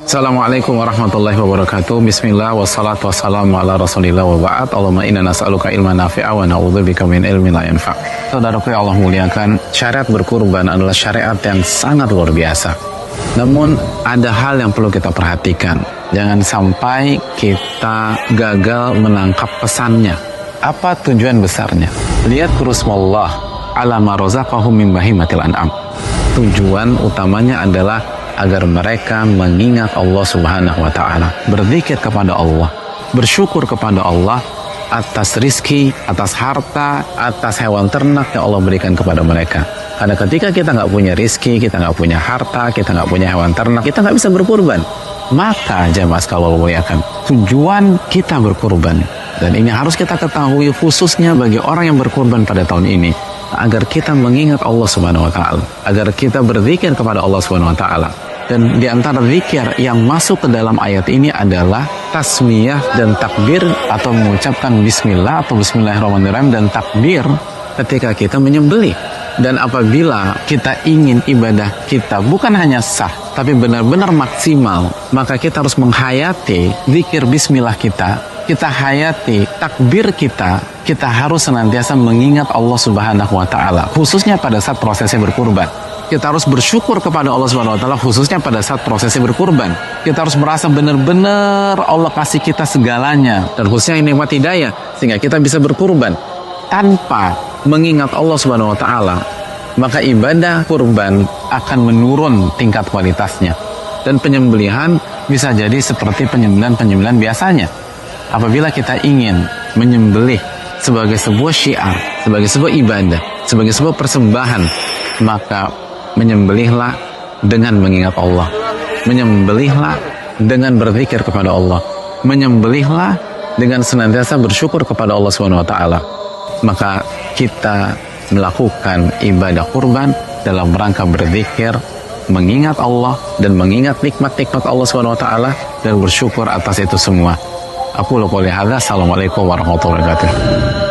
Assalamualaikum warahmatullahi wabarakatuh. Bismillah wassalatu wassalamu ala rasulillah wa ba'd. Allahumma inna nas'aluka ilman nafi'a wa na'udzubika min ilmin la yanfa'. Saudaraku yang Allah muliakan, syariat berkurban adalah syariat yang sangat luar biasa. Namun ada hal yang perlu kita perhatikan. Jangan sampai kita gagal menangkap pesannya. Apa tujuan besarnya? Lihat kurusmallah ala ma razaqahum min bahimatil an'am. Tujuan utamanya adalah agar mereka mengingat Allah Subhanahu wa Ta'ala, berzikir kepada Allah, bersyukur kepada Allah atas rizki, atas harta, atas hewan ternak yang Allah berikan kepada mereka. Karena ketika kita nggak punya rizki, kita nggak punya harta, kita nggak punya hewan ternak, kita nggak bisa berkurban. Maka jemaah sekalian muliakan, tujuan kita berkurban, dan ini harus kita ketahui khususnya bagi orang yang berkurban pada tahun ini, agar kita mengingat Allah Subhanahu wa Ta'ala, agar kita berzikir kepada Allah Subhanahu wa Ta'ala. Dan di antara zikir yang masuk ke dalam ayat ini adalah tasmiyah dan takbir, atau mengucapkan bismillah atau bismillahirrahmanirrahim dan takbir ketika kita menyembelih. Dan apabila kita ingin ibadah kita bukan hanya sah tapi benar-benar maksimal, maka kita harus menghayati zikir bismillah kita hayati takbir kita harus senantiasa mengingat Allah Subhanahu wa Ta'ala, khususnya pada saat prosesnya berkurban. Kita harus bersyukur kepada Allah Subhanahu wa Ta'ala khususnya pada saat prosesnya berkurban. Kita harus merasa benar-benar Allah kasih kita segalanya, dan khususnya ini nikmat hidayah sehingga kita bisa berkurban. Tanpa mengingat Allah Subhanahu wa Ta'ala, maka ibadah kurban akan menurun tingkat kualitasnya, dan penyembelihan bisa jadi seperti penyembelihan biasanya. Apabila kita ingin menyembelih sebagai sebuah syiar, sebagai sebuah ibadah, sebagai sebuah persembahan, maka menyembelihlah dengan mengingat Allah, menyembelihlah dengan berzikir kepada Allah, menyembelihlah dengan senantiasa bersyukur kepada Allah Subhanahu wa Ta'ala. Maka kita melakukan ibadah kurban dalam rangka berzikir, mengingat Allah dan mengingat nikmat-nikmat Allah Subhanahu wa Ta'ala, dan bersyukur atas itu semua. Aku qouli hadza. Assalamualaikum warahmatullahi wabarakatuh.